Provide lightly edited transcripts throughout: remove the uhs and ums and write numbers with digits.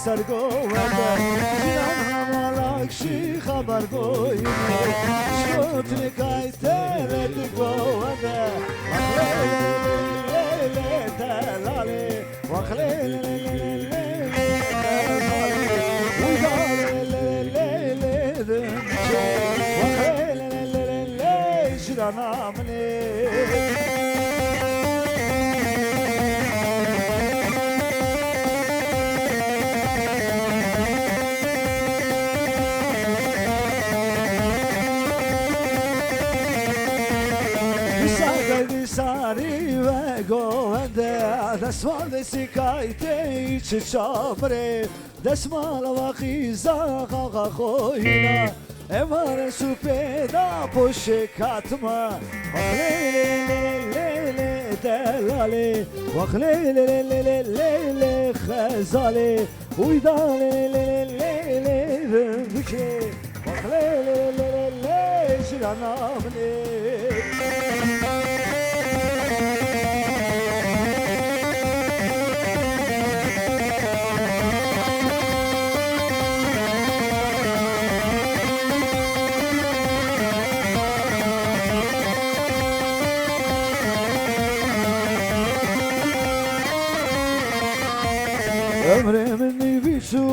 سرگوونده جیران همالاک شی خبر گوینه شد نکایتلت گوونده وخلیلی دلالی وخلیلی ساری و گوونده دستمال دستی کایتی چه چابره دستمال و خیزا خاقا خوینا امار سو پیدا پوش کاتما وخلیلی دلالی وخلیلی خزالی ویدالی بکه وخلیلی جراناملی ömrümün biçu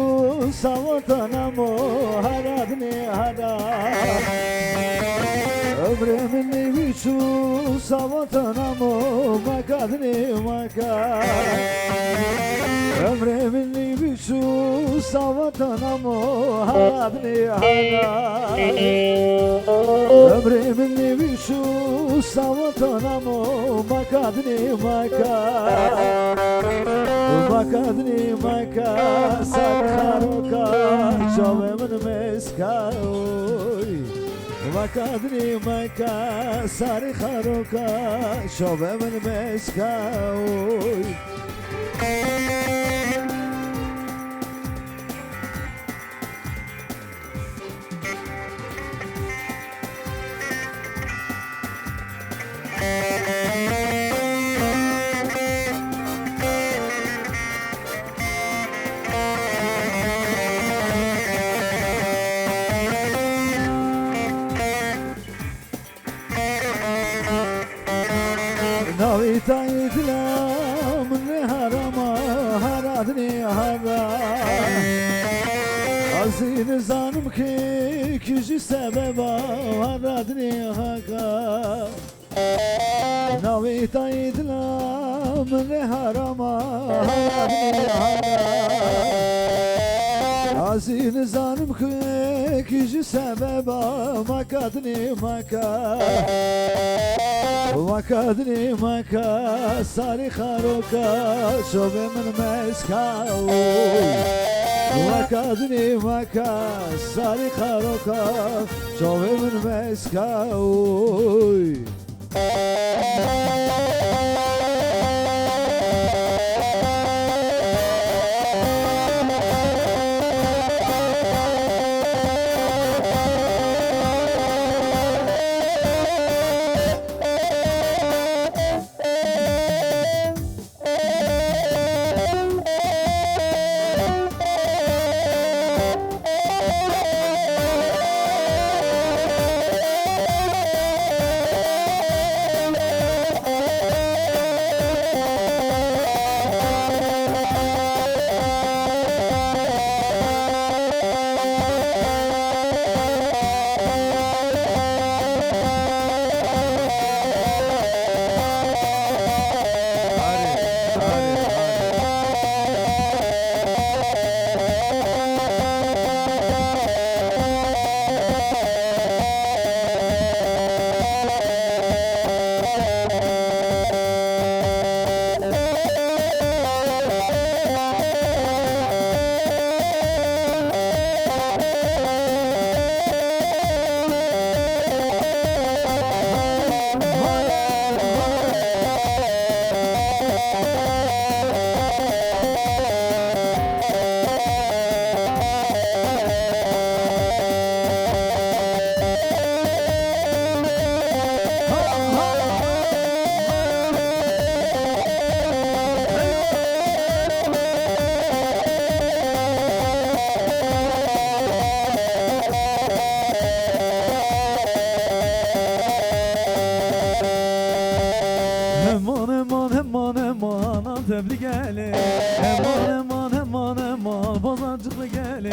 savatanamo haradni hara ömrümün biçu savatanamo makadni maka ömrümün biçu savatanamo haradni hara ömrümün biçu savatanamo makadni maka makadni maka sakharoka jove man meskaoy makadni maka sakharoka jove man meskaoy Navitayidlam neharama haradni hara Azin zanım ki kişi sebeba haradni haka Navitayidlam neharama haradni hara Azin zanım ki kişi sebeba makadni maka وكادني مكا صاري خاروكا شوف من مسكاوي وكادني مكا صاري خاروكا شوف من مسكاوي Eman eman eman eman Antepli gelin. Eman eman eman eman Pazarcıklı gelin.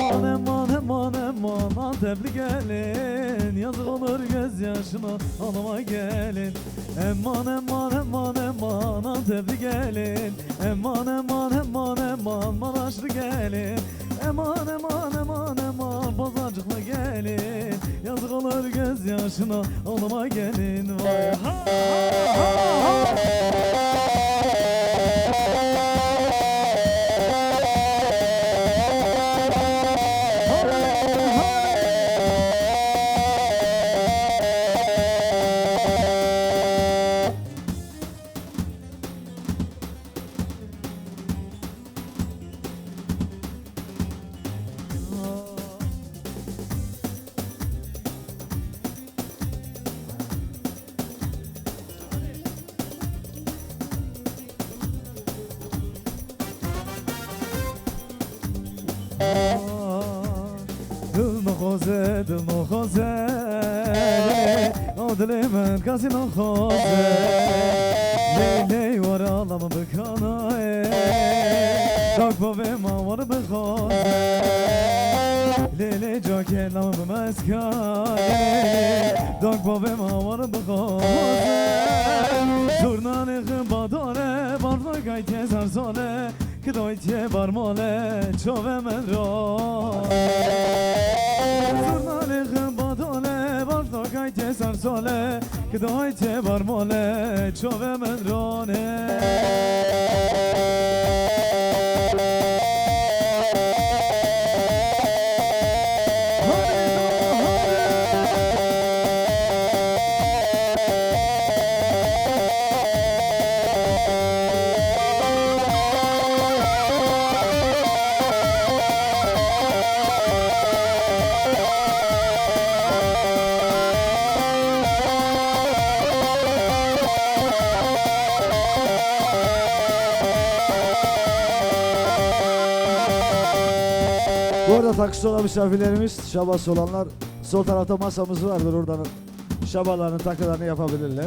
Eman eman eman eman Antepli gelin. Yazık olur gözyaşına ağlama gelin. Eman eman eman eman Antepli gelin. Eman eman eman eman Maraşlı gelin. Eman eman eman eman Pazarcıklı gelin. Yazık olur gözyaşına ağlama gelin. Vay ha ha ha ha. دل نخوزه دل من کسی نخوزه لیلی ورالم بکنه داک بابه ما ور بخوزه لیلی جا کلم بمسکه داک بابه ما ور بخوزه زورنان خمبا داره بارداگای تزر ساله که دایتیه برماله چوه من را زورنان خمبا داره بارداگای تزر ساله که دایتیه برماله چوه من رانه Bu arada taksi olan misafirlerimiz, şabası olanlar sol tarafta masamız vardır, oradan şabalarını, takılarını yapabilirler.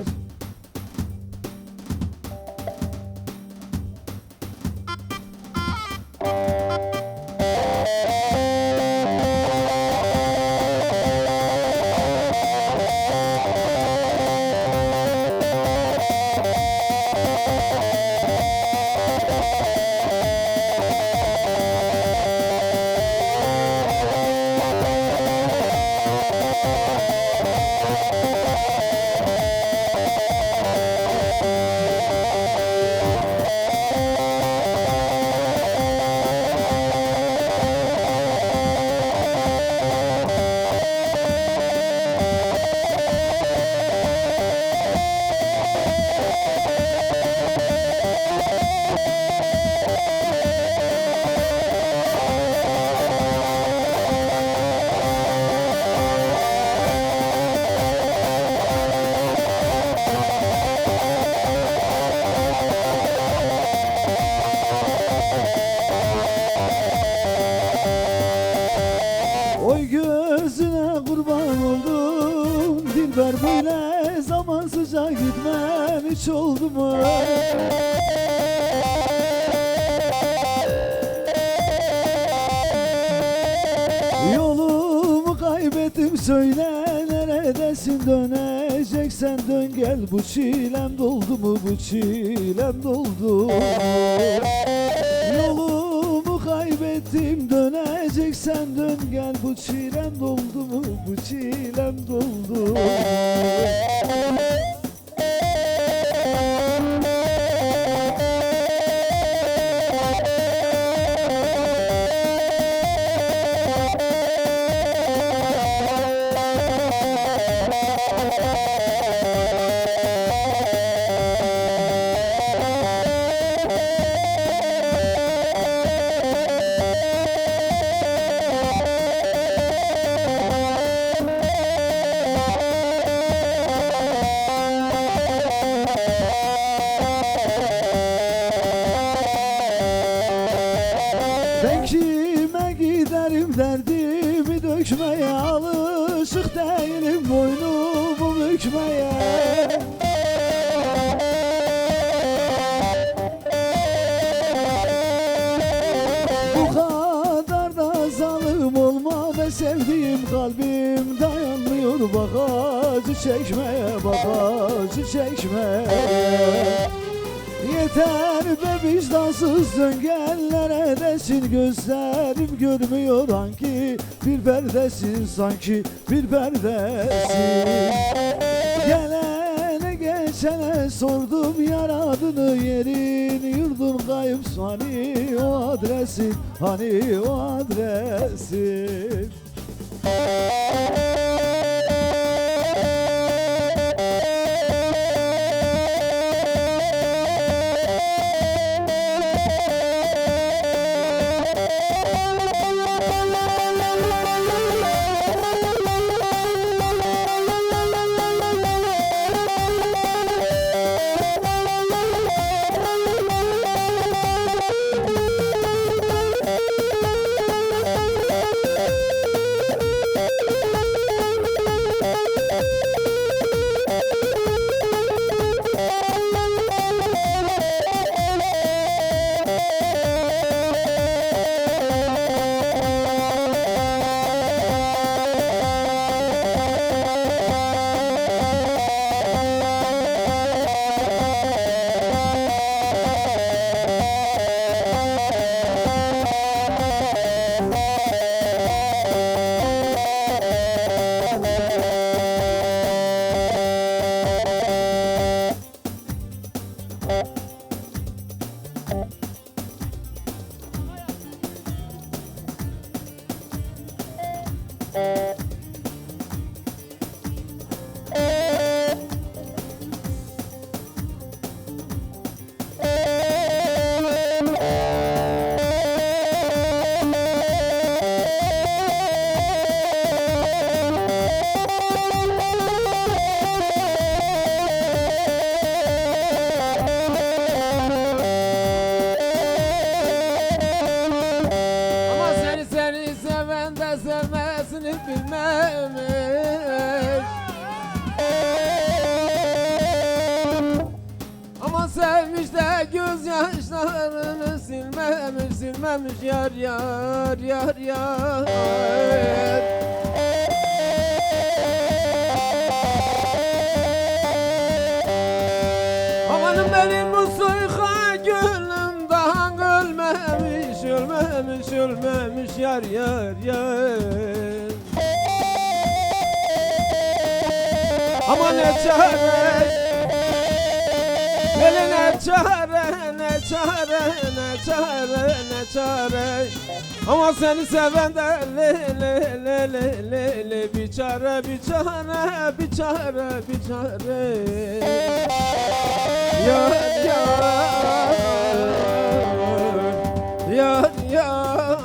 Oy gözüne kurban oldum Dilber böyle zamansızca gitmem hiç oldu mu? Yolumu kaybettim söyle neredesin döneceksen dön gel bu çilem doldu mu bu çilem doldu mu? Yolumu kaybettim döneceksen dön gel bu çilem doldu mu bu çilem doldu mu? Ben kime giderim derdimi dökmeye alışık değilim boynumu bükmeye. bak acı çekmeye, bak acı çekmeye. Yeter be vicdansız döngel, neredesin gözlerim görmüyor hangi bir perdesin, sanki bir perdesin. Gelene geçene sordum yar adını, yerin yurdun kayıp, hani o adresin, hani o adresin. Sevmesini bilmemiş, ama sevmiş de gözyaşlarını silmemiş, silmemiş yar yar yar yar. Amanın benim bu soyka gönlüm daha ölmemiş, ölmemiş, ölmemiş yar yar yar. Ama ne çare, hele ne çare, ne çare, ne çare, ne çare. Ama seni seven de le le le le le le, bir çare, bir çare, bir çare, bir çare. Yar yar, yar yar,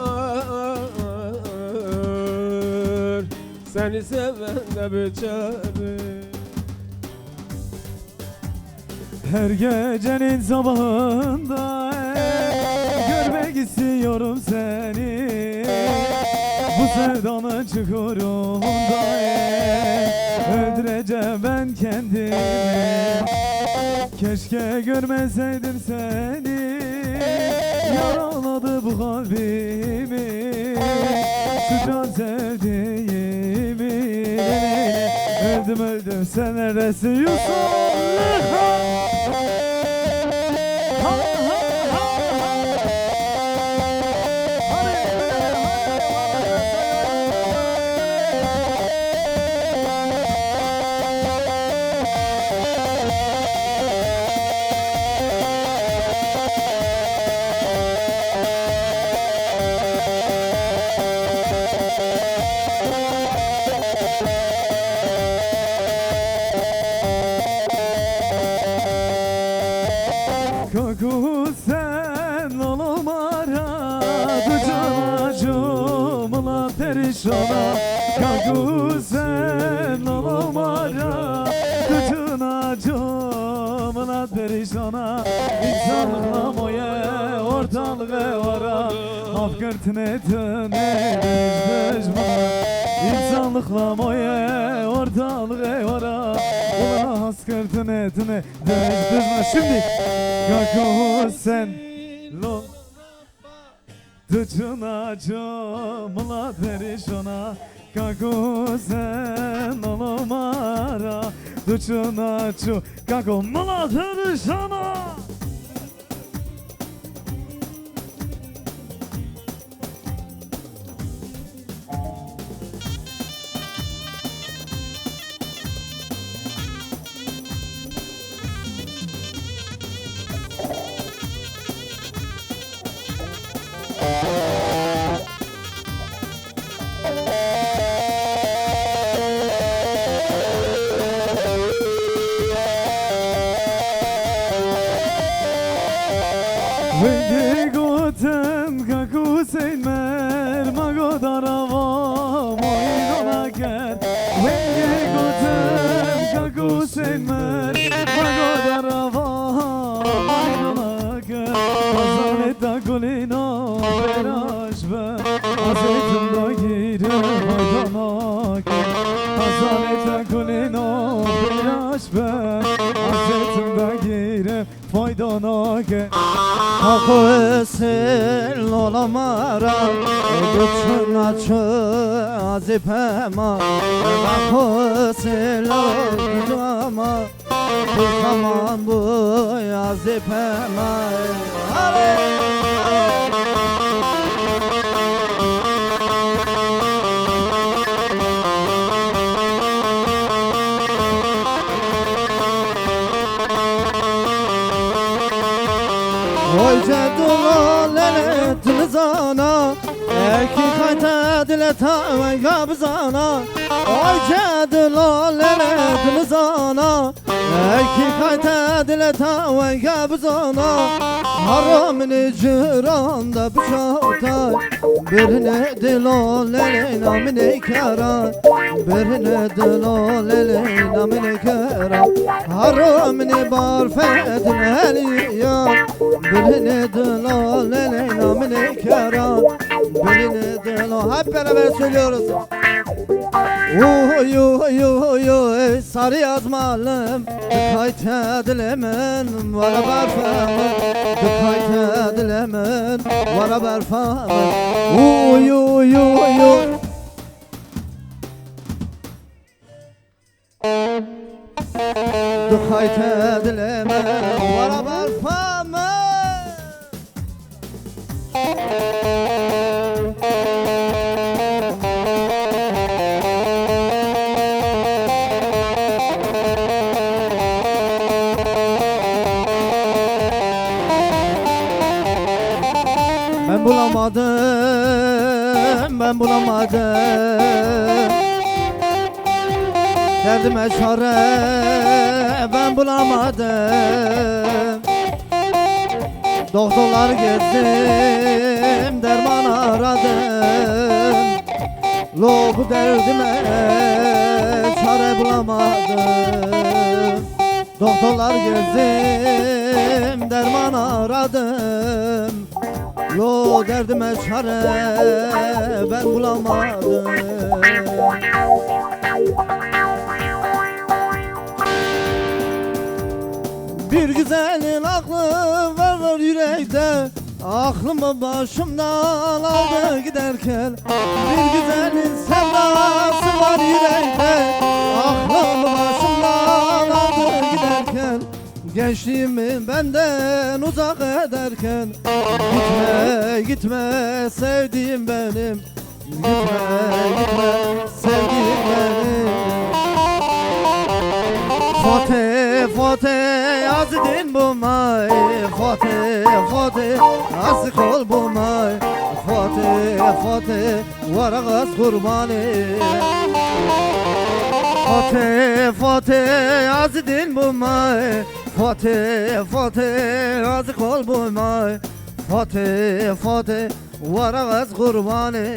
seni seven de bir çare. Her gecenin sabahında görmek istiyorum seni, bu sevdanın çukurunda öldüreceğim ben kendimi. Keşke görmeseydim seni, yaraladı bu kalbimi, sıcak sevdiğimi. Öldüm öldüm, sen neredesin Yusuf? Kaku sen oğlum aradı canacımla perişana. Kaku sen oğlum aradı canacımla perişana. İnsanlıkla moye ortalığı vara, afkırtine tüne düşmana. İnsanlıkla moye ortalığı vara, ulan haskırtine tüne düşmana. Şimdi Kaku sen lo Dıçına çımla perişana Kako sen olamara Dıçına çı Kako mala perişana Venge goten kaku seymer mago darava moinona ker Venge goten kaku seymer mago darava moinona ker Azaleta golino berajbe Azetimda gire maydana ker Azaleta golino berajbe Azetimda gire maydana ker Kako esil olamara Dıçına çı azipema Kako esil olamara Bir zaman bu azipema Oy cedula lelet zana Eki kayta dileta ve gabzana Oy cedula lelet zana Eki kayta dileta ve gabzana Haramini ciranda bıçakta Birine dilolele namine kara Birine dilolele namine kara Haramini barfedin heliya Birine dilolele namine kara Birine dilolele Hep beraber söylüyoruz Uy uy uy uy sarı yazmalım Dikkat edilemen vara barfamın Dikkat edilemen vara barfamın Uy uy uy uy Dikkat edilemen vara barfamın Ben bulamadım Derdime çare ben bulamadım Doktorlar gezdim derman aradım Lo bu derdime çare bulamadım Doktorlar gezdim derman aradım Yo derdime çare ben bulamadım Bir güzelin aklı var yürekte Aklımı başımdan aldı giderken Bir güzelin sevdası var yürekte Aklımı başımdan aldı giderken Gençliğimi benden uzak ederken Gitme gitme sevdiğim benim Gitme gitme sevdiğim benim Fatih Fatih azidin bu may Fatih Fatih azık ol bu may Fatih Fatih varagaz kurbanı Fatih Fatih azidin bu may Fatih Fatih azık ol bu may Fatih Fatih varagaz kurbanı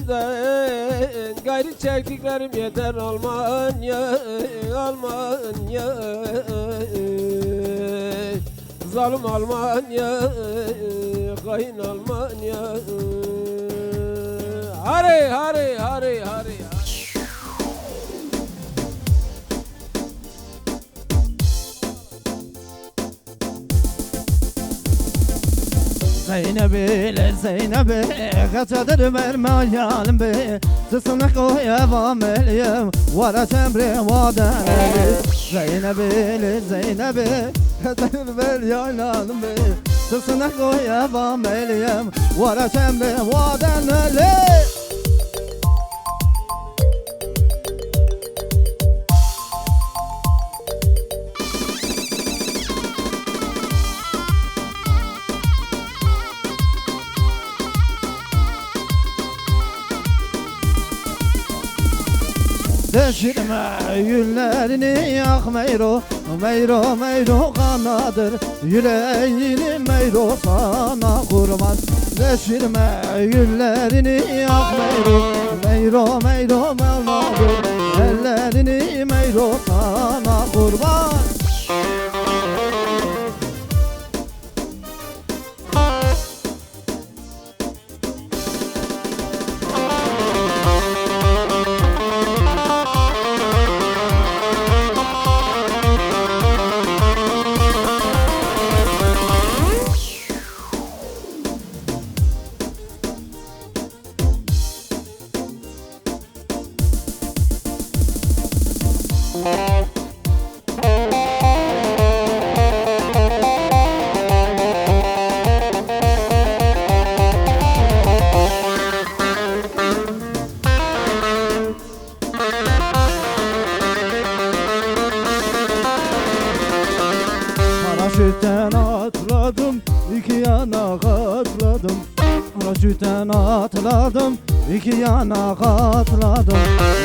bizden Gayrı çektiklerim yeter Almanya Almanya Zalim Almanya Hain Almanya Hari hari hari hari Zeynep'i le Zeynep'i kaçadır verme hayalim be Tısını koyamam eliyim Vara temri vadeneli Zeynep'i le Zeynep'i kaçadır ver hayalim be Tısını koyamam eliyim Vara temri vadeneli Deşirme yünlerini yak meyro Meyro meyro kanadır Yüreğini meyro sana kurban Deşirme yünlerini yak meyro Meyro meyro kanadır Ellerini meyro sana kurban Paraşütten atladım, iki yana katladım Paraşütten atladım, iki yana katladım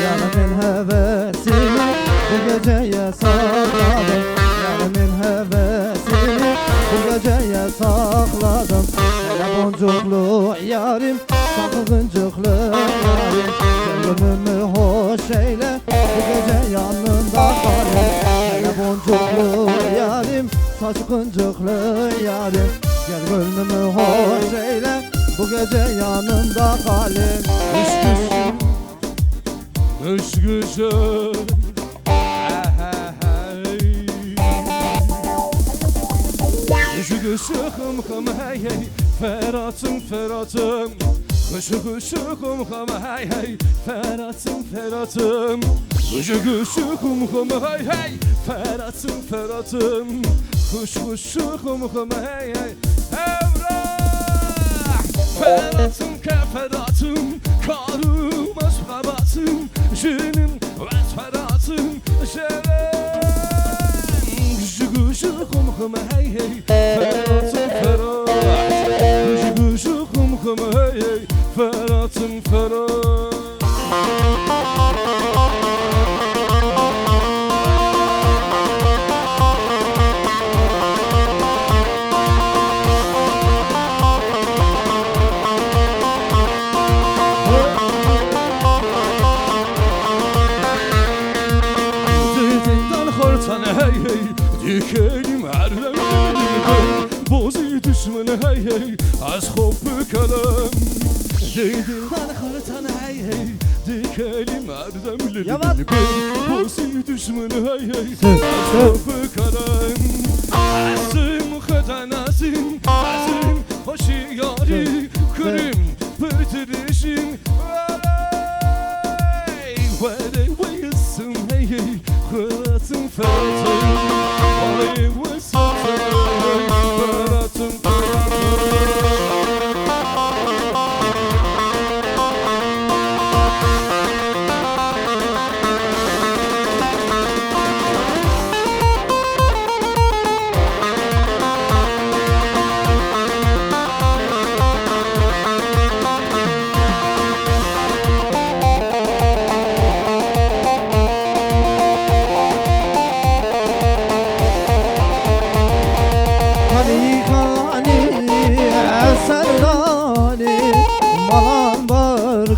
Yarımın hevesini bu geceye sakladım Yarımın hevesini bu geceye sakladım Hele boncuklu yarim, sakıncıklı yarim Gönlümü hoş eyle, bu gece yanında kalayım Hele boncuklu yarim, saçkıncıklı yarim Gel gönlümü hoş eyle, bu gece yanında kalayım Kış güzel Kışı kışı hım hım hey hey Ferhat'ım Ferhat'ım Kışı kışı hım hım hey hey Ferhat'ım Ferhat'ım Kışı kışı hım hım hey hey Ferhat'ım Ferhat'ım Kış kışı hım hım hey hey Evrah Ferhat'ım Ferhat'ım Karım aşkabatım Jinim ve Ferhat'ım Şeren Kışı kışı hım hım hey hey Ferhat'ım Ferhat Kışı kışı hım hım hey hey Ferhat'ım Ferhat Dikelim her rengini Bozu düşmanı hey hey Az hoppu kalem Dilden hartan hey hey Dikelim her rengini Bozu düşmanı hey hey Az hoppu kalem Asım khatanasın Asım hoşi yari Kırım pırtırışın Vere vayasın hey hey Kıratın ferhatın Aleyh ve satın Ferhatın ferhatın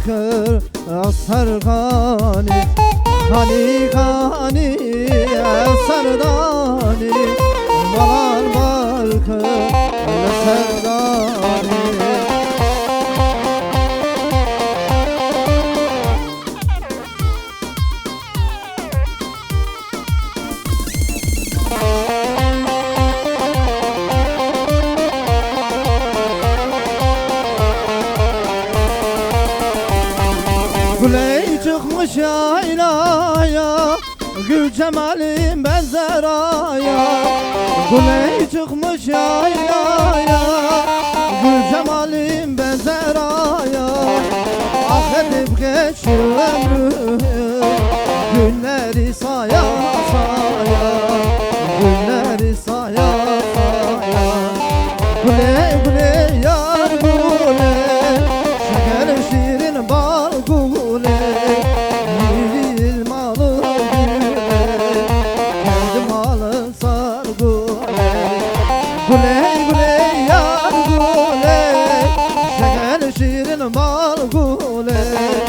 bakır Sargani Hani hani Sardani Balar bakır Sardani Güley çıkmış yaylaya Gül cemalim benzer aya Güley çıkmış yaylaya Gül cemalim benzer aya Ah edip geçiyor ömrü Günleri saya saya Günleri saya saya Güley güley yar güley Şeker şirin bal güley Yil malı güley Kendi malı sar güley Güley güley yar güley Şeker şirin bal güley